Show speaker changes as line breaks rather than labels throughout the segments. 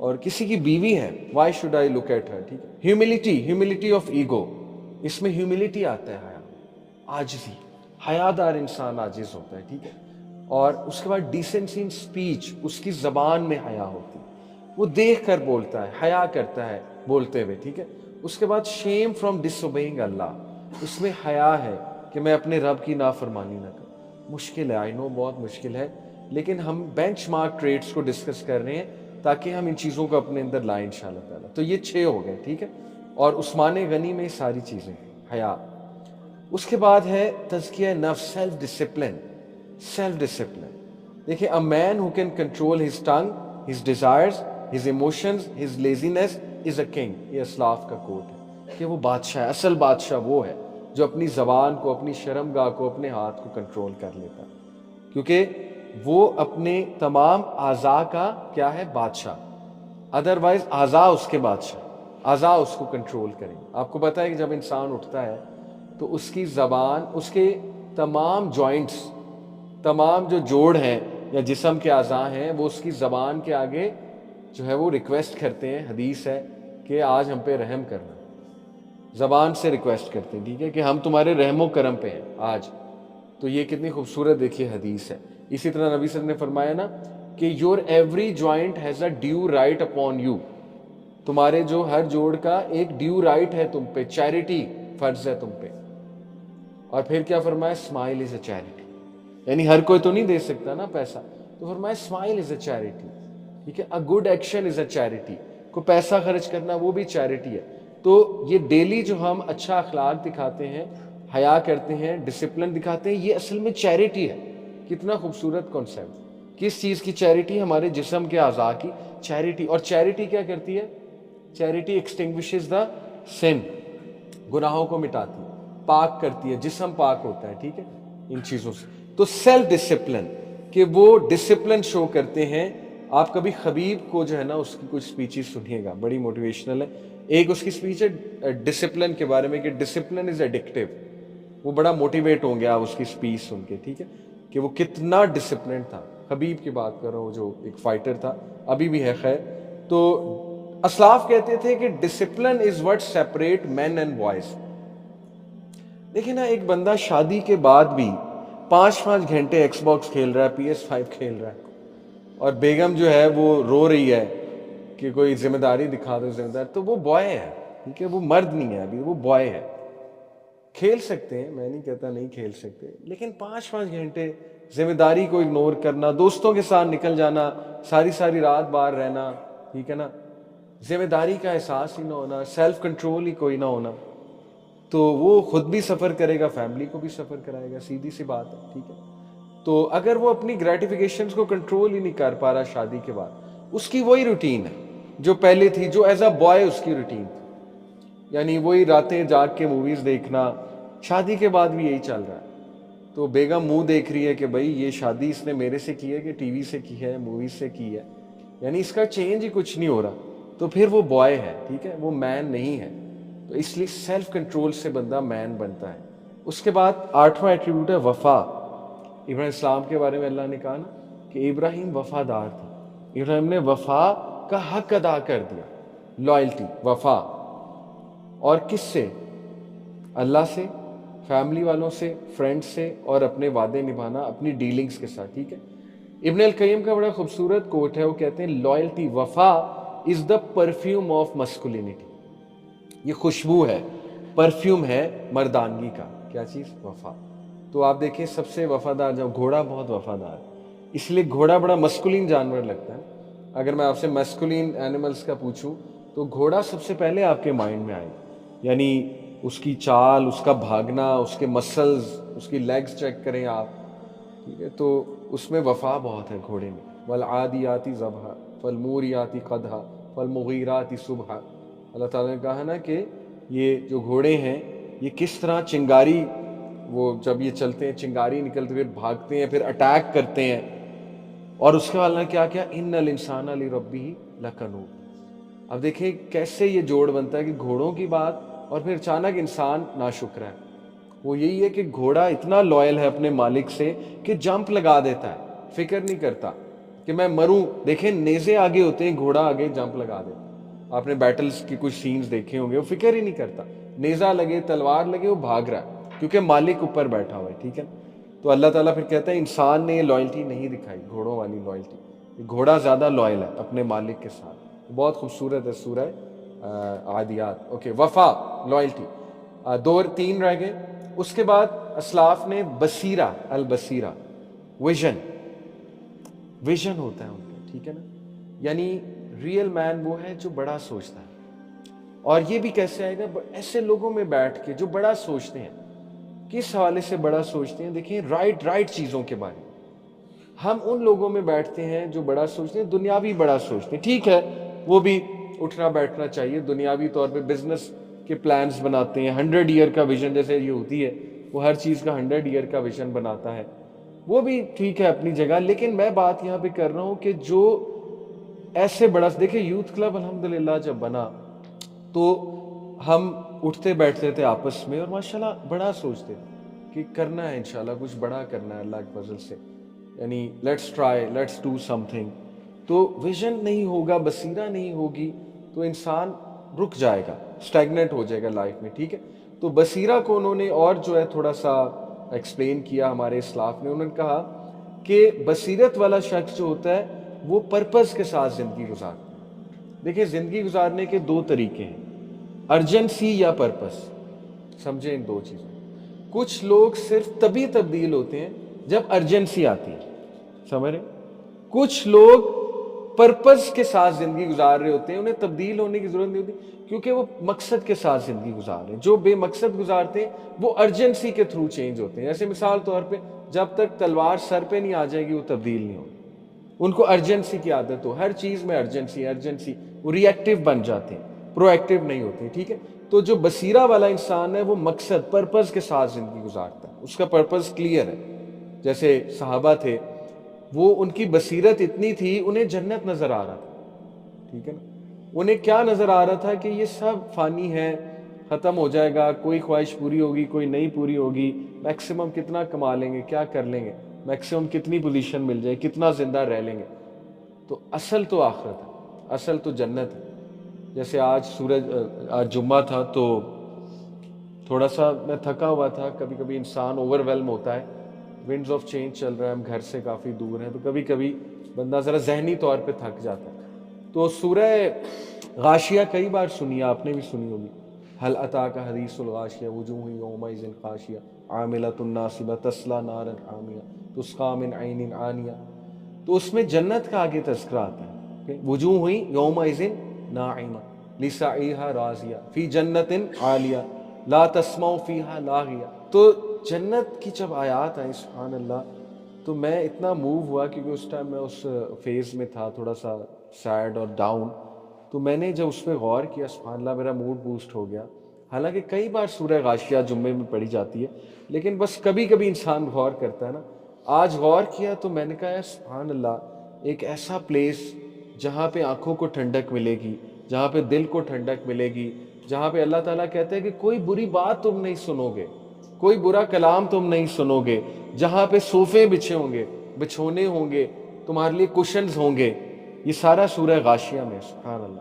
اور کسی کی بیوی ہے, why should I look at her, ٹھیک ہے. ہیوملٹی آف ایگو, اس میں ہیوملٹی آتا ہے, حیا, عاجزی, حیادار انسان عاجز ہوتا ہے, ٹھیک ہے. اور اس کے بعد ڈیسنسی ان اسپیچ, اس کی زبان میں حیا ہوتی ہے, وہ دیکھ کر بولتا ہے, حیا کرتا ہے بولتے ہوئے, ٹھیک ہے. اس کے بعد شیم فرام ڈس اوبیئنگ اللہ, اس میں حیا ہے کہ میں اپنے رب کی نافرمانی نہ کروں. مشکل ہے, آئی نو بہت مشکل ہے, لیکن ہم بینچ مارک ٹریٹس کو ڈسکس کر رہے ہیں تاکہ ہم ان چیزوں کو اپنے اندر لائیں انشاءاللہ تعالیٰ. تو یہ 6 ہو گئے, ٹھیک ہے. اور عثمان غنی میں ساری چیزیں ہیں, حیا. اس کے بعد ہے تزکیہ نفس, سیلف ڈسپلن. دیکھیں, a man who can control his tongue, his desires, his emotions, his laziness is a king. یہ اسلاف کا کوٹ ہے کہ وہ بادشاہ ہے, اصل بادشاہ وہ ہے جو اپنی زبان کو, اپنی شرمگاہ کو, اپنے ہاتھ کو کنٹرول کر لیتا ہے, کیونکہ وہ اپنے تمام اعضاء کا کیا ہے, بادشاہ. ادروائز اعضاء اس کے بادشاہ, اعضاء اس کو کنٹرول کریں. آپ کو پتہ ہے کہ جب انسان اٹھتا ہے تو اس کی زبان, اس کے تمام جوائنٹس, تمام جو جوڑ ہیں یا جسم کے اعضاء ہیں, وہ اس کی زبان کے آگے جو ہے وہ ریکویسٹ کرتے ہیں. حدیث ہے کہ آج ہم پہ رحم کرنا, زبان سے ریکویسٹ کرتے ہیں, ٹھیک ہے, کہ ہم تمہارے رحم و کرم پہ ہیں آج. تو یہ کتنی خوبصورت دیکھیے حدیث ہے. اسی طرح نبی صلی اللہ علیہ وسلم نے فرمایا نا کہ your every joint has a due right upon you, تمہارے جو ہر جوڑ کا ایک ڈیو رائٹ ہے تم پہ, چیریٹی فرض ہے تم پہ. اور پھر کیا فرمایا, اسمائل از اے چیریٹی, یعنی ہر کوئی تو نہیں دے سکتا نا پیسہ, تو فرمایا اسمائل از اے چیریٹی, ٹھیک ہے. A good action is a charity, کو پیسہ خرچ کرنا وہ بھی چیریٹی ہے. تو یہ ڈیلی جو ہم اچھا اخلاق دکھاتے ہیں, حیا کرتے ہیں, ڈسپلن دکھاتے ہیں, یہ اصل میں چیریٹی ہے. کتنا خوبصورت کانسیپٹ. کس چیز کی چیریٹی؟ ہمارے جسم کے اعضاء کی چیریٹی. اور چیریٹی کیا کرتی ہے؟ چیریٹی ایکسٹنگوشز دا سن, گناہوں کو مٹاتی ہے, پاک کرتی ہے, جسم پاک ہوتا ہے, ٹھیک ہے, ان چیزوں سے. تو سیلف ڈسپلن, کہ وہ ڈسپلن شو کرتے ہیں. آپ کبھی خبیب کو جو ہے نا اس کی کچھ سپیچز سنیے گا, بڑی موٹیویشنل ہے. ایک اس کی سپیچ ہے ڈسپلن کے بارے میں کہ ڈسپلن از ایڈکٹیو. وہ بڑا موٹیویٹ ہوں گے آپ اس کی سپیچ سن کے, ٹھیک ہے, کہ وہ کتنا ڈسپلن تھا. خبیب کی بات کر رہا ہوں, جو ایک فائٹر تھا, ابھی بھی ہے خیر. تو اسلاف کہتے تھے کہ discipline is what separate men and boys. دیکھیں نا, ایک بندہ شادی کے بعد بھی 5 گھنٹے ایکس باکس کھیل رہا ہے, PS5 کھیل رہا ہے, اور بیگم جو ہے وہ رو رہی ہے کہ کوئی ذمہ داری دکھا دو, ذمہ دار, تو وہ بوائے ہے, ٹھیک ہے, وہ مرد نہیں ہے ابھی, وہ بوائے ہے. کھیل سکتے ہیں, میں نہیں کہتا نہیں کھیل سکتے, لیکن 5 گھنٹے ذمہ داری کو اگنور کرنا, دوستوں کے ساتھ نکل جانا, ساری رات باہر رہنا, ٹھیک ہے نا, ذمہ داری کا احساس ہی نہ ہونا, سیلف کنٹرول ہی کوئی نہ ہونا, تو وہ خود بھی سفر کرے گا, فیملی کو بھی سفر کرائے گا, سیدھی سی بات ہے, ٹھیک ہے. تو اگر وہ اپنی گریٹیفیکیشنز کو کنٹرول ہی نہیں کر پا رہا شادی کے بعد, اس کی وہی روٹین ہے جو پہلے تھی, جو ایز اے بوائے اس کی روٹین تھی, یعنی وہی راتیں جاگ کے موویز دیکھنا. شادی کے بعد بھی یہی چل رہا ہے. تو بیگم منہ دیکھ رہی ہے کہ بھائی یہ شادی اس نے میرے سے کی ہے کہ ٹی وی سے کی ہے, موویز سے کی ہے, یعنی اس کا چینج ہی کچھ نہیں ہو رہا. تو پھر وہ بوائے ہے, ٹھیک ہے, وہ مین نہیں ہے. تو اس لیے سیلف کنٹرول سے بندہ مین بنتا ہے. اس کے بعد 8واں ایٹریبیوٹ ہے وفا. ابراہیم السلام کے بارے میں اللہ نے کہا نا کہ ابراہیم وفادار تھا, ابراہیم نے وفا کا حق ادا کر دیا, لائلٹی, وفا. اور کس سے؟ اللہ سے, فیملی والوں سے, فرینڈ سے, اور اپنے وعدے نبھانا اپنی ڈیلنگز کے ساتھ, ٹھیک ہے. ابن القیم کا بڑا خوبصورت کوٹ ہے, وہ کہتے ہیں لائلٹی, وفا از دا پرفیوم آف مسکولینٹی. یہ خوشبو ہے, پرفیوم ہے مردانگی کا. کیا چیز؟ وفا. تو آپ دیکھیں سب سے وفادار, جب گھوڑا بہت وفادار, اس لیے گھوڑا بڑا مسکولین جانور لگتا ہے. اگر میں آپ سے مسکولین اینیملز کا پوچھوں تو گھوڑا سب سے پہلے آپ کے مائنڈ میں آئے, یعنی اس کی چال, اس کا بھاگنا, اس کے مسلز, اس کی لیگز چیک کریں آپ, ٹھیک ہے, تو اس میں وفا بہت ہے گھوڑے میں. والعادیات ضبحا فالموریات قدحا فالمغیرات صبحا. اللہ تعالیٰ نے کہا نا کہ یہ جو گھوڑے ہیں یہ کس طرح چنگاری, وہ جب یہ چلتے ہیں چنگاری نکلتے, پھر بھاگتے ہیں, پھر اٹیک کرتے ہیں. اور اس کے بعد اللہ نے کیا کیا, ان الانسان لربہ لکنود. اب دیکھیں کیسے یہ جوڑ بنتا ہے کہ گھوڑوں کی بات اور پھر اچانک انسان ناشکر ہے. وہ یہی ہے کہ گھوڑا اتنا لوئل ہے اپنے مالک سے کہ جمپ لگا دیتا ہے, فکر نہیں کرتا, کہ میں مروں. دیکھیں نیزے آگے ہوتے ہیں, گھوڑا آگے جمپ لگا دیتا. آپ نے بیٹلز کی کچھ سینز دیکھے ہوں گے, وہ فکر ہی نہیں کرتا, نیزہ لگے تلوار لگے وہ بھاگ رہا ہے کیونکہ مالک اوپر بیٹھا ہوا ہے. ٹھیک ہے, تو اللہ تعالیٰ پھر کہتا ہے انسان نے یہ لائلٹی نہیں دکھائی, گھوڑوں والی لائلٹی. گھوڑا زیادہ لائل ہے اپنے مالک کے ساتھ. بہت خوبصورت ہے سورہ عادیات. اوکے, وفا, لائلٹی. 2-3 رہ گئے. اس کے بعد اسلاف نے بصیرہ, البصیرہ, ویژن ہوتا ہے ان کا. ٹھیک ہے نا, یعنی ریئل مین وہ ہے جو بڑا سوچتا ہے. اور یہ بھی کیسے آئے گا؟ ایسے لوگوں میں بیٹھ کے جو بڑا سوچتے ہیں. کس حوالے سے بڑا سوچتے ہیں؟ دیکھیں رائٹ چیزوں کے بارے میں. ہم ان لوگوں میں بیٹھتے ہیں جو بڑا سوچتے ہیں, دنیاوی بڑا سوچتے ہیں. ٹھیک ہے, وہ بھی اٹھنا بیٹھنا چاہیے. دنیاوی طور پہ بزنس کے پلانز بناتے ہیں, 100 ایئر کا ویژن جیسے یہ ہوتی ہے, وہ ہر چیز کا 100 ایئر کا ویژن بناتا ہے. وہ بھی ٹھیک ہے اپنی جگہ. لیکن میں بات یہاں پہ کر رہا ہوں کہ جو ایسے بڑا, دیکھیں یوتھ کلب الحمدللہ جب بنا تو ہم اٹھتے بیٹھتے تھے آپس میں اور ماشاءاللہ بڑا سوچتے تھے کہ کرنا ہے انشاءاللہ, کچھ بڑا کرنا ہے اللہ کے فضل سے. یعنی let's try, let's do some thing. تو ویژن نہیں ہوگا, بصیرہ نہیں ہوگی تو انسان رک جائے گا, اسٹیگنٹ ہو جائے گا لائف میں. ٹھیک ہے, تو بصیرہ کو انہوں نے اور جو ہے تھوڑا سا ایکسپلین کیا ہمارے اسلاف نے. انہوں نے کہا کہ بصیرت والا شخص جو ہوتا ہے وہ پرپز کے ساتھ زندگی گزارتا ہے. دیکھیں زندگی گزارنے کے 2 طریقے ہیں, ارجنسی یا پرپز. سمجھیں ان 2 چیزیں. کچھ لوگ صرف تبھی تبدیل ہوتے ہیں جب ارجنسی آتی ہے, سمجھ رہے؟ کچھ لوگ پرپز کے ساتھ زندگی گزار رہے ہوتے ہیں, انہیں تبدیل ہونے کی ضرورت نہیں ہوتی کیونکہ وہ مقصد کے ساتھ زندگی گزار رہے ہیں. جو بے مقصد گزارتے ہیں وہ ارجنسی کے تھرو چینج ہوتے ہیں. جیسے مثال طور پہ جب تک تلوار سر پہ نہیں آ جائے گی وہ تبدیل نہیں ہوگی. ان کو ارجنسی کی عادت ہو, ہر چیز میں ارجنسی, وہ ری ایکٹیو بن جاتے ہیں, پرو ایکٹیو نہیں ہوتے. ٹھیک ہے, تو جو بصیرہ والا انسان ہے وہ مقصد, پرپز کے ساتھ زندگی گزارتا ہے, اس کا پرپز کلیئر ہے. جیسے صحابہ تھے, وہ ان کی بصیرت اتنی تھی انہیں جنت نظر آ رہا تھا. ٹھیک ہے نا, انہیں کیا نظر آ رہا تھا کہ یہ سب فانی ہے, ختم ہو جائے گا, کوئی خواہش پوری ہوگی کوئی نہیں پوری ہوگی, میکسیمم کتنا کما لیں گے, کیا کر لیں گے, میکسیمم کتنی پوزیشن مل جائے, کتنا زندہ رہ لیں گے. تو اصل تو آخرت ہے, اصل تو جنت ہے. جیسے آج جمعہ تھا تو تھوڑا سا میں تھکا ہوا تھا. کبھی کبھی انسان اوور ویلم ہوتا ہے, ونڈز آف چینج چل رہا ہے, ہم گھر سے کافی دور ہیں, تو کبھی کبھی بندہ ذرا ذہنی طور پہ تھک جاتا ہے. تو سورہ غاشیہ کئی بار سنی, آپ نے بھی سنی ہوگی. هل اتاک حدیث الغاشیہ وجوہ یومئذ خاشیہ عاملۃ ناصبہ تصلی نارا حامیہ تسقی من عین آنیہ. تو اس میں جنت کا آگے تذکرہ آتا ہے, وجوہ یومئذ ناعمہ لسعیہا راضیہ فی جنت عالیہ لا تسمع فیہا لاغیہ. تو جنت کی جب آیات آئیں سبحان اللہ, تو میں اتنا موو ہوا کیونکہ اس ٹائم میں اس فیز میں تھا تھوڑا سا سیڈ اور ڈاؤن. تو میں نے جب اس پہ غور کیا سبحان اللہ میرا موڈ بوسٹ ہو گیا. حالانکہ کئی بار سورہ غاشیہ جمعے میں پڑھی جاتی ہے, لیکن بس کبھی کبھی انسان غور کرتا ہے نا. آج غور کیا تو میں نے کہا یا سبحان اللہ, ایک ایسا پلیس جہاں پہ آنکھوں کو ٹھنڈک ملے گی, جہاں پہ دل کو ٹھنڈک ملے گی, جہاں پہ اللہ تعالیٰ کہتے ہیں کہ کوئی بری بات تم نہیں سنو گے, کوئی برا کلام تم نہیں سنو گے, جہاں پہ صوفے بچھے ہوں گے, بچھونے ہوں گے, تمہارے لیے کوشنز ہوں گے. یہ سارا سورہ غاشیہ میں سبحان اللہ.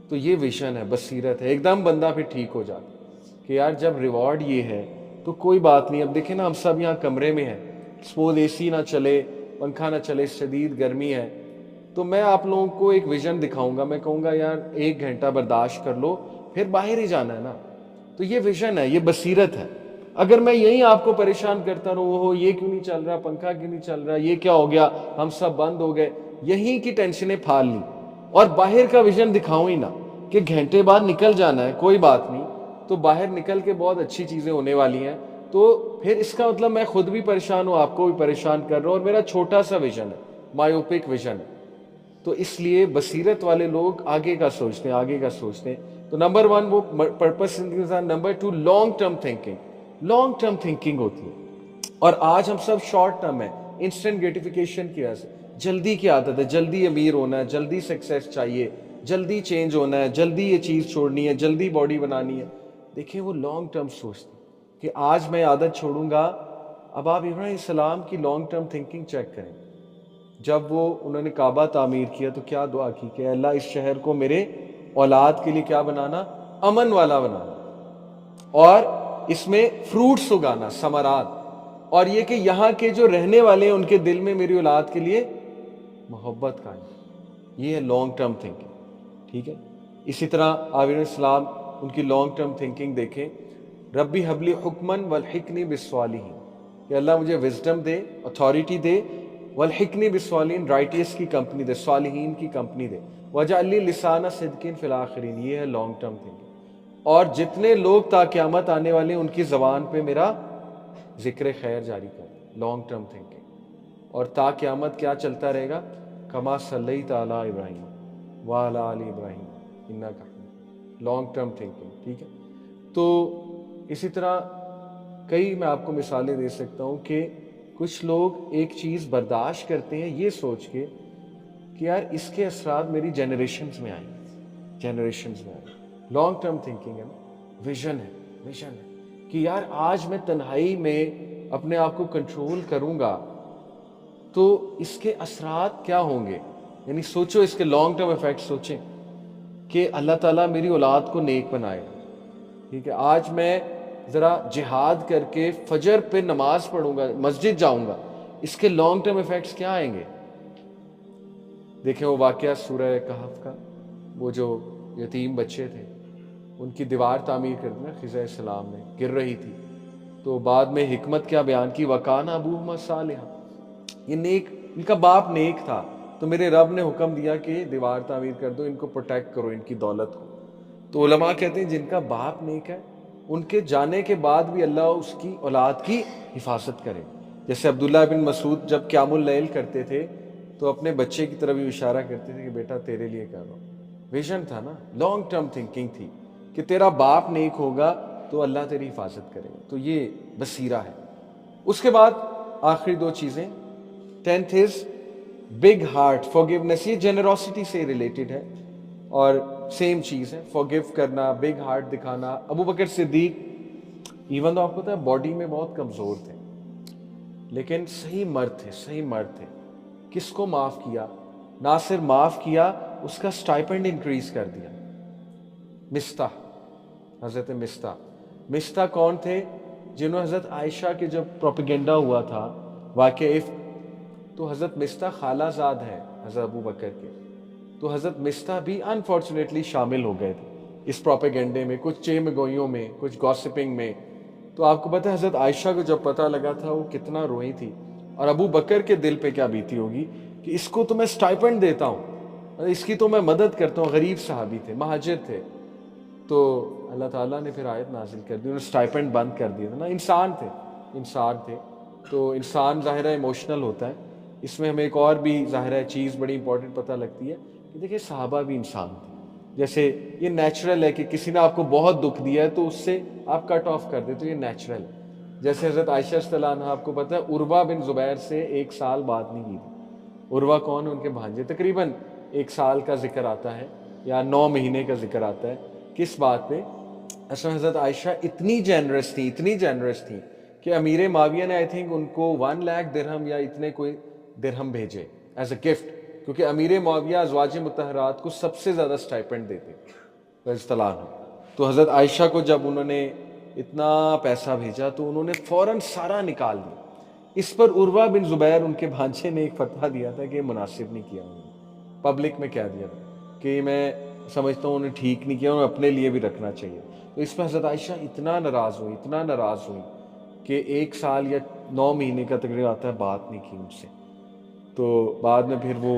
تو یہ ویژن ہے, بصیرت ہے, ایک دم بندہ پھر ٹھیک ہو جاتا کہ یار جب ریوارڈ یہ ہے تو کوئی بات نہیں. اب دیکھیں نا, ہم سب یہاں کمرے میں ہیں, سپوز اے سی نہ چلے, پنکھا نہ چلے, شدید گرمی ہے, تو میں آپ لوگوں کو ایک ویژن دکھاؤں گا, میں کہوں گا یار 1 گھنٹہ برداشت کر لو, پھر باہر ہی جانا ہے نا. تو یہ ویژن ہے, یہ بصیرت ہے. اگر میں یہیں آپ کو پریشان کرتا رہوں, وہ یہ کیوں نہیں چل رہا, پنکھا کیوں نہیں چل رہا, یہ کیا ہو گیا, ہم سب بند ہو گئے, یہیں کی ٹینشنیں پھال لی, اور باہر کا ویژن دکھاؤں ہی نہ کہ گھنٹے بعد نکل جانا ہے, کوئی بات نہیں, تو باہر نکل کے بہت اچھی چیزیں ہونے والی ہیں. تو پھر اس کا مطلب میں خود بھی پریشان ہوں, آپ کو بھی پریشان کر رہا ہوں, اور میرا چھوٹا سا ویژن ہے, مایوپک ویژن ہے. تو اس لیے بصیرت والے لوگ آگے کا سوچتے ہیں, آگے کا سوچتے ہیں. تو نمبر 1 وہ پرپس زندگی کا, number 2 long term thinking, long term thinking ہوتی ہے. اور آج ہم سب شارٹ ٹرم ہیں, انسٹنٹ گریٹیفیکیشن کی وجہ سے, جلدی کی عادت ہے, جلدی امیر ہونا ہے, جلدی سکسیس چاہیے, جلدی چینج ہونا ہے, جلدی یہ چیز چھوڑنی ہے, جلدی باڈی بنانی ہے. دیکھیں وہ لانگ ٹرم سوچتے ہیں کہ آج میں عادت چھوڑوں گا. اب آپ ابراہیم علیہ السلام کی لانگ ٹرم تھنکنگ چیک کریں, جب وہ انہوں نے کعبہ تعمیر کیا تو کیا دعا کی کہ اللہ اس شہر کو میرے اولاد کے لیے کیا بنانا؟ امن والا بنانا، اور اس میں فروٹس اگانا، ثمرات، اور یہ کہ یہاں کے جو رہنے والے ہیں ان کے دل میں میری اولاد کے لیے محبت قائم۔ یہ ہے لانگ ٹرم تھنکنگ، ٹھیک ہے۔ اسی طرح آبی علیہ السلام، ان کی لانگ ٹرم تھنکنگ دیکھیں، ربی حبلی حکمن والحقنی بالصالحین، کہ اللہ مجھے وزڈم دے، اتھارٹی دے، والحقنی بالصالحین، رائٹیس کی کمپنی دے، صالحین کی کمپنی دے، وجعل لی لسان صدق فی الاخرین۔ یہ ہے لانگ ٹرم تھنکنگ۔ اور جتنے لوگ تا قیامت آنے والے ہیں ان کی زبان پہ میرا ذکر خیر جاری کر، لانگ ٹرم تھنکنگ۔ اور تا قیامت کیا چلتا رہے گا؟ کما صلیت علی ابراہیم وعلی آل ابراہیم انک حمید، لانگ ٹرم تھنکنگ، ٹھیک ہے۔ تو اسی طرح کئی میں آپ کو مثالیں دے سکتا ہوں کہ کچھ لوگ ایک چیز برداشت کرتے ہیں یہ سوچ کے کہ یار اس کے اثرات میری جنریشنز میں آئیں، جنریشنز میں آئیں۔ لانگ ٹرم تھنکنگ ہے نا، ویژن ہے، ویژن ہے کہ یار آج میں تنہائی میں اپنے آپ کو کنٹرول کروں گا تو اس کے اثرات کیا ہوں گے، یعنی سوچو اس کے لانگ ٹرم ایفیکٹ سوچیں کہ اللہ تعالیٰ میری اولاد کو نیک بنائے، ٹھیک ہے۔ آج میں ذرا جہاد کر کے فجر پہ نماز پڑھوں گا، مسجد جاؤں گا، اس کے لانگ ٹرم ایفیکٹس کیا آئیں گے؟ دیکھیں وہ واقعہ سورہ کہف کا، وہ جو یتیم بچے تھے، ان کی دیوار تعمیر کر دی نا خضر علیہ السلام نے، گر رہی تھی، تو بعد میں حکمت کیا بیان کی؟ وَكَانَ أَبُوهُمَا صَالِحًا، یہ نیک، ان کا باپ نیک تھا، تو میرے رب نے حکم دیا کہ دیوار تعمیر کر دو، ان کو پروٹیکٹ کرو، ان کی دولت کو۔ تو علماء کہتے ہیں جن کا باپ نیک ہے ان کے جانے کے بعد بھی اللہ اس کی اولاد کی حفاظت کرے۔ جیسے عبداللہ بن مسعود جب قیام اللیل کرتے تھے تو اپنے بچے کی طرف اشارہ کرتے تھے کہ بیٹا تیرے لیے کر رہا ہوں۔ ویژن تھا نا، لانگ ٹرم تھنکنگ تھی کہ تیرا باپ نیک ہوگا تو اللہ تیری حفاظت کرے گا، تو یہ بصیرہ ہے۔ اس کے بعد آخری دو چیزیں، 10th is big heart, forgiveness, یہ جنرosity سے ریلیٹڈ ہے اور سیم چیز ہے، فارگیو کرنا، بگ ہارٹ دکھانا۔ ابو بکر صدیق ایون تو آپ کو پتا ہے باڈی میں بہت کمزور تھے لیکن صحیح مرد تھے، صحیح مرد تھے۔ کس کو معاف کیا؟ نہ صرف معاف کیا، اس کا سٹائپنڈ انکریز کر دیا۔ مستح، حضرت مستح کون تھے؟ جنہوں حضرت عائشہ کے جب پروپیگنڈا ہوا تھا واقعہ عفق، تو حضرت مستح خالہ زاد ہیں حضرت ابو بکر کے، تو حضرت مستح بھی انفارچونیٹلی شامل ہو گئے تھے اس پروپیگنڈے میں، کچھ چیمگوئیوں میں، کچھ گوسپنگ میں۔ تو آپ کو پتہ ہے حضرت عائشہ کو جب پتہ لگا تھا وہ کتنا روئی تھی، اور ابو بکر کے دل پہ کیا بیتی ہوگی کہ اس کو تو میں سٹائپنڈ دیتا ہوں، اس کی تو میں مدد کرتا ہوں، غریب صحابی تھے، مہاجر تھے۔ تو اللہ تعالیٰ نے پھر آیت نازل کر دی، انہوں نے سٹائپنڈ بند کر دیا تھا نا، انسان تھے، تو انسان ظاہر ہے ایموشنل ہوتا ہے۔ اس میں ہمیں ایک اور بھی ظاہر ہے چیز بڑی امپورٹنٹ پتہ لگتی ہے کہ دیکھیں صحابہ بھی انسان تھے۔ جیسے یہ نیچرل ہے کہ کسی نے آپ کو بہت دکھ دیا ہے تو اس سے آپ کٹ آف کر دیں، تو یہ نیچرل ہے۔ جیسے حضرت عائشہ رضی اللہ عنہا، آپ کو پتہ ہے عروہ بن زبیر سے 1 سال بات نہیں کی تھی۔ عروہ کون ہے؟ ان کے بھانجے، تقریباً 1 سال کا ذکر آتا ہے یا 9 مہینے کا ذکر آتا ہے۔ کس بات پہ؟ اصل میں حضرت عائشہ اتنی جنرس تھی کہ امیر معاویہ نے آئی تھنک ان کو 1 لاکھ درہم یا اتنے کوئی درہم بھیجے ایز اے گفٹ، کیونکہ امیر معاویہ ازواج مطہرات کو سب سے زیادہ سٹائپنڈ دیتے رضی اللہ عنہ۔ تو حضرت عائشہ کو جب انہوں نے اتنا پیسہ بھیجا تو انہوں نے فوراً سارا نکال دیا۔ اس پر عروہ بن زبیر ان کے بھانجے نے ایک فتویٰ دیا تھا کہ یہ مناسب نہیں کیا، انہوں نے پبلک میں کہہ دیا تھا کہ میں سمجھتا ہوں انہیں ٹھیک نہیں کیا، انہیں اپنے لیے بھی رکھنا چاہیے۔ تو اس پہ حضرت عائشہ اتنا ناراض ہوئی کہ 1 سال یا 9 مہینے کا تقریباً آتا ہے بات نہیں کی ان سے۔ تو بعد میں پھر وہ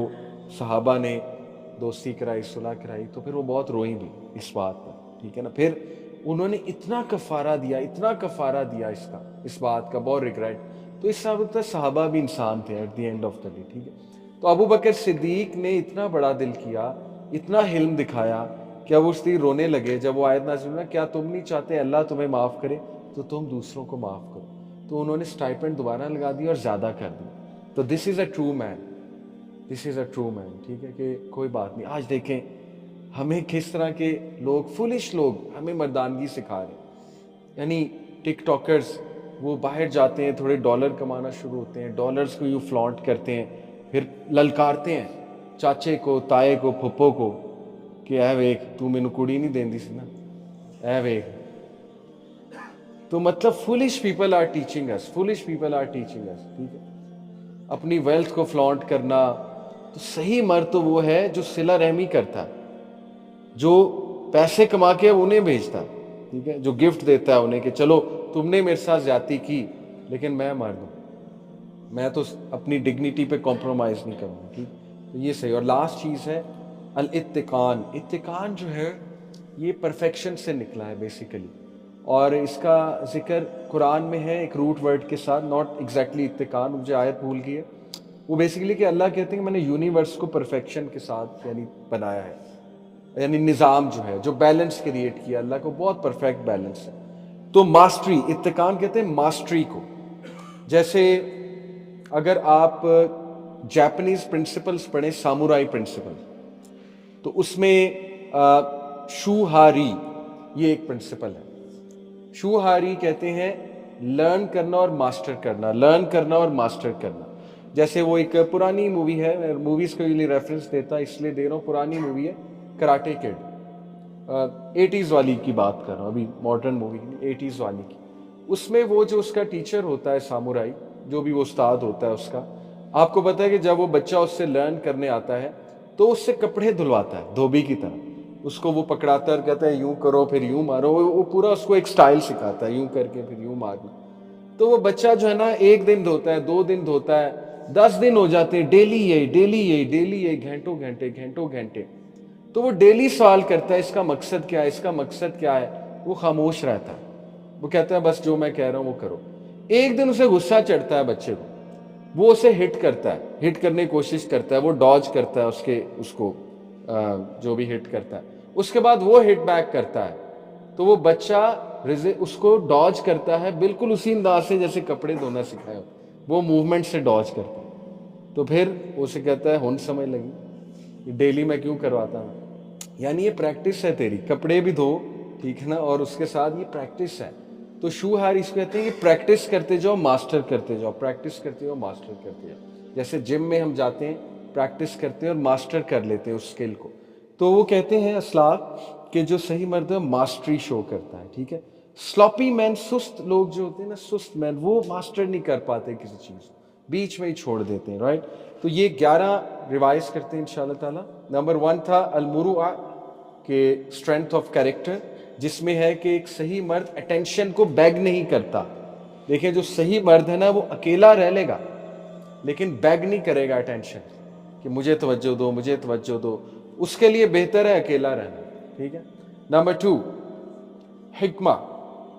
صحابہ نے دوستی کرائی، صلح کرائی، تو پھر وہ بہت روئیں بھی اس بات پر، ٹھیک ہے نا۔ پھر انہوں نے اتنا کفارہ دیا اس بات کا، بہت ریگریٹ۔ تو اس سبب صحابہ بھی انسان تھے at the end of the day, ٹھیک ہے۔ تو ابو بکر صدیق نے اتنا بڑا دل کیا، اتنا حلم دکھایا کہ اب اس دن رونے لگے جب وہ آیت نازل ہوئی، کیا تم نہیں چاہتے اللہ تمہیں معاف کرے تو تم دوسروں کو معاف کرو؟ تو انہوں نے سٹائپنڈ دوبارہ لگا دی اور زیادہ کر دی۔ تو دس از اے ٹرو مین، ٹھیک ہے، کہ کوئی بات نہیں۔ آج دیکھیں ہمیں کس طرح کے لوگ، فولش لوگ ہمیں مردانگی سکھا رہے ہیں، یعنی ٹک ٹاکرز، وہ باہر جاتے ہیں، تھوڑے ڈالر کمانا شروع ہوتے ہیں، ڈالرز کو یوں فلانٹ کرتے ہیں، پھر للکارتے ہیں چاچے کو, تائے کو, پھپھو کو کہ اے ویکھ تو مینوں کڑی نہیں دیندی سی نا, اے ویکھ. تو مطلب foolish people are teaching us, foolish people are teaching us, ٹھیک ہے. اپنی ویلتھ کو فلانٹ کرنا. تو صحیح مرد تو وہ ہے جو صلہ رحمی کرتا ہے, جو پیسے کما کے انہیں بھیجتا ہے, ٹھیک ہے, جو گفٹ دیتا ہے انہیں کہ چلو تم نے میرے ساتھ زیادتی کی لیکن میں مرد ہوں, میں تو اپنی ڈگنیٹی پہ کمپرومائز نہیں کروں گا, ٹھیک. تو یہ صحیح. اور لاسٹ چیز ہے الاتقان. اتقان جو ہے یہ پرفیکشن سے نکلا ہے بیسیکلی, اور اس کا ذکر قرآن میں ہے ایک روٹ ورڈ کے ساتھ, ناٹ ایگزیکٹلی اتقان, مجھے آیت بھول گئی ہے. وہ بیسیکلی کہ اللہ کہتے ہیں کہ میں نے یونیورس کو پرفیکشن کے ساتھ یعنی بنایا ہے, یعنی نظام جو ہے, جو بیلنس کریٹ کیا اللہ کو, بہت پرفیکٹ بیلنس ہے. تو ماسٹری, اتقان کہتے ہیں ماسٹری کو. جیسے اگر آپ جاپنیز پرنسپلز پڑھیں, سامورائی پرنسپل, تو اس میں شوہاری یہ ایک پرنسپل ہے. شوہاری کہتے ہیں لرن کرنا اور ماسٹر کرنا, لرن کرنا اور ماسٹر کرنا. جیسے وہ ایک پرانی مووی ہے, موویز کو لیے ریفرنس دیتا اس لیے دے رہا ہوں, پرانی مووی ہے کراٹے کڈ, 80s والی کی بات کر رہا ہوں, ابھی ماڈرن مووی نہیں, 80s والی کی. اس میں وہ جو اس کا ٹیچر ہوتا ہے سامورائی, جو بھی وہ استاد ہوتا ہے اس کا, آپ کو پتا ہے کہ جب وہ بچہ اس سے لرن کرنے آتا ہے تو اس سے کپڑے دھلواتا ہے دھوبی کی طرح. اس کو وہ پکڑاتا ہے اور کہتا ہے یوں کرو پھر یوں مارو, وہ پورا اس کو ایک سٹائل سکھاتا ہے, یوں کر کے پھر یوں مارنا. تو وہ بچہ جو ہے نا 1 دن دھوتا ہے, 2 دن دھوتا ہے, 10 دن ہو جاتے ہیں, ڈیلی یہی ڈیلی یہی ڈیلی یہی, گھنٹوں گھنٹے گھنٹوں گھنٹے. تو وہ ڈیلی سوال کرتا ہے اس کا مقصد کیا ہے, اس کا مقصد کیا ہے. وہ خاموش رہتا ہے, وہ کہتا ہے بس جو میں کہہ رہا ہوں وہ کرو. ایک دن اسے غصہ چڑھتا ہے بچے کو, وہ اسے ہٹ کرتا ہے, ہٹ کرنے کی کوشش کرتا ہے, وہ ڈاج کرتا ہے اس کو جو بھی ہٹ کرتا ہے. اس کے بعد وہ ہٹ بیک کرتا ہے, تو وہ بچہ اس کو ڈاج کرتا ہے بالکل اسی انداز سے جیسے کپڑے دھونا سکھایا ہو, وہ موومنٹ سے ڈاج کرتا ہے. تو پھر اسے کہتا ہے ہن سمجھ لگی ڈیلی میں کیوں کرواتا ہوں. یعنی یہ پریکٹس ہے تیری, کپڑے بھی دھو, ٹھیک ہے نا, اور اس کے ساتھ یہ پریکٹس ہے. تو شوہاری اس کو کہتے ہیں کہ پریکٹس کرتے جاؤ, ماسٹر کرتے جاؤ, پریکٹس کرتے جاؤ, ماسٹر کرتے جاؤ. جیسے جم میں ہم جاتے ہیں, پریکٹس کرتے ہیں اور ماسٹر کر لیتے ہیں اس اسکل کو. تو وہ کہتے ہیں اسلاف کہ جو صحیح مرد ہے ماسٹری شو کرتا ہے, ٹھیک ہے. سلاپی مین, سست لوگ جو ہوتے ہیں نا, سست مین, وہ ماسٹر نہیں کر پاتے کسی چیز کو, بیچ میں ہی چھوڑ دیتے ہیں, رائٹ. تو یہ 11 ریوائز کرتے ہیں انشاءاللہ تعالیٰ. نمبر 1 تھا المروءہ, کہ اسٹرینتھ آف کیریکٹر, جس میں ہے کہ ایک صحیح مرد اٹینشن کو بیگ نہیں کرتا. دیکھیں جو صحیح مرد ہے نا وہ اکیلا رہ لے گا لیکن بیگ نہیں کرے گا اٹینشن کہ مجھے توجہ دو, مجھے توجہ دو. اس کے لیے بہتر ہے اکیلا رہنا, ٹھیک ہے. نمبر 2 حکمہ.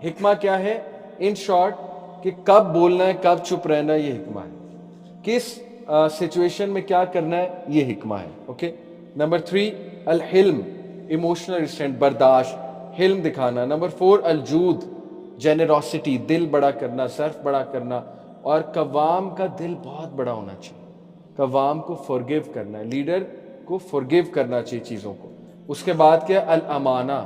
حکمہ کیا ہے؟ ان شارٹ کہ کب بولنا ہے, کب چپ رہنا ہے, یہ حکمہ ہے. کس سچویشن میں کیا کرنا ہے, یہ حکمہ ہے. اوکے. نمبر 3 الحلم, ایموشنل ریسٹرینٹ, برداشت, حلم دکھانا. نمبر 4 الجود, جینیروسٹی, دل بڑا کرنا, صرف بڑا کرنا. اور قوام کا دل بہت بڑا ہونا چاہیے, قوام کو فورگیو کرنا ہے, لیڈر کو فورگیو کرنا چاہیے چیزوں کو. اس کے بعد کیا الامانہ,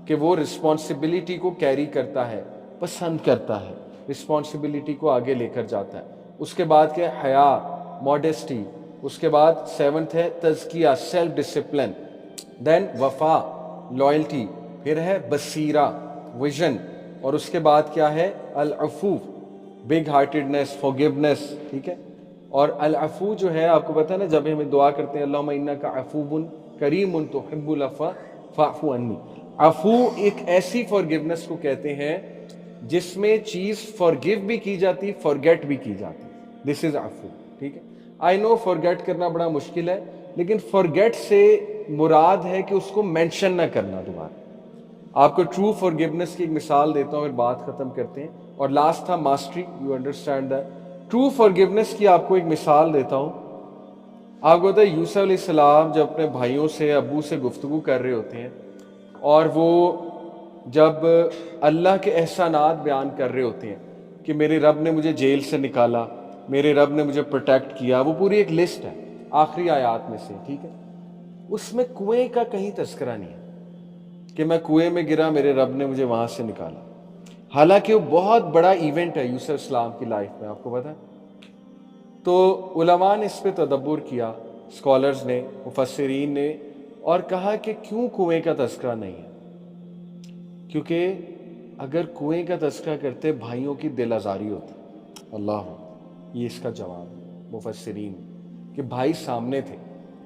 کہ وہ رسپانسبلٹی کو کیری کرتا ہے, پسند کرتا ہے, رسپانسبلٹی کو آگے لے کر جاتا ہے. اس کے بعد کیا حیا, ماڈیسٹی. اس کے بعد 7 ہے تزکیہ, سیلف ڈسپلن. دین وفا, لائلٹی. پھر ہے بصیرہ, ویژن. اور اس کے بعد کیا ہے العفو, بگ ہارٹیڈنس, فورگیونیس, ٹھیک ہے. اور العفو جو ہے آپ کو پتہ ہے نا, جب ہمیں دعا کرتے ہیں اللہم انک عفو کریم تحب العفو فاعف عنی. عفو ایک ایسی فورگیونیس کو کہتے ہیں جس میں چیز فورگیو بھی کی جاتی, فورگیٹ بھی کی جاتی. دس از عفو, ٹھیک ہے. آئی نو فورگیٹ کرنا بڑا مشکل ہے, لیکن فورگیٹ سے مراد ہے کہ اس کو مینشن نہ کرنا دوبارہ. آپ کو ٹرو فورگیونیس کی ایک مثال دیتا ہوں, پھر بات ختم کرتے ہیں. اور لاسٹ تھا mastery, you understand that. True forgiveness کی آپ کو ایک مثال دیتا ہوں. آپ کو پتہ ہے یوسف علیہ السلام جب اپنے بھائیوں سے, ابو سے گفتگو کر رہے ہوتے ہیں, اور وہ جب اللہ کے احسانات بیان کر رہے ہوتے ہیں کہ میرے رب نے مجھے جیل سے نکالا, میرے رب نے مجھے پروٹیکٹ کیا, وہ پوری ایک لسٹ ہے آخری آیات میں سے, ٹھیک ہے. اس میں کنویں کا کہیں تذکرہ نہیں ہے کہ میں کنویں میں گرا, میرے رب نے مجھے وہاں سے نکالا. حالانکہ وہ بہت بڑا ایونٹ ہے یوسف السلام کی لائف میں, آپ کو پتہ ہے. تو علماء نے اس پہ تدبر کیا، اسکالرز نے، مفسرین نے، اور کہا کہ کیوں کنویں کا تذکرہ نہیں ہے؟ کیونکہ اگر کنویں کا تذکرہ کرتے بھائیوں کی دل آزاری ہوتی۔ اللہ، یہ اس کا جواب مفسرین کہ بھائی سامنے تھے،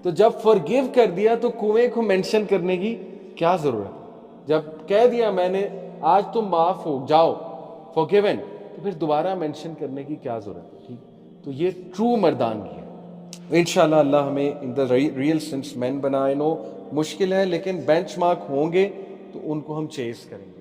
تو جب فرگیو کر دیا تو کنویں کو مینشن کرنے کی کیا ضرورت؟ جب کہہ دیا میں نے آج تم معاف ہو جاؤ، forgiven، تو پھر دوبارہ مینشن کرنے کی کیا ضرورت ہے؟ ٹھیک، تو یہ ٹرو مردانگی ہے۔ انشاءاللہ اللہ ہمیں ان دا ریئل سینس مین بنائے۔ نو مشکل ہے، لیکن بینچ مارک ہوں گے تو ان کو ہم چیز کریں گے۔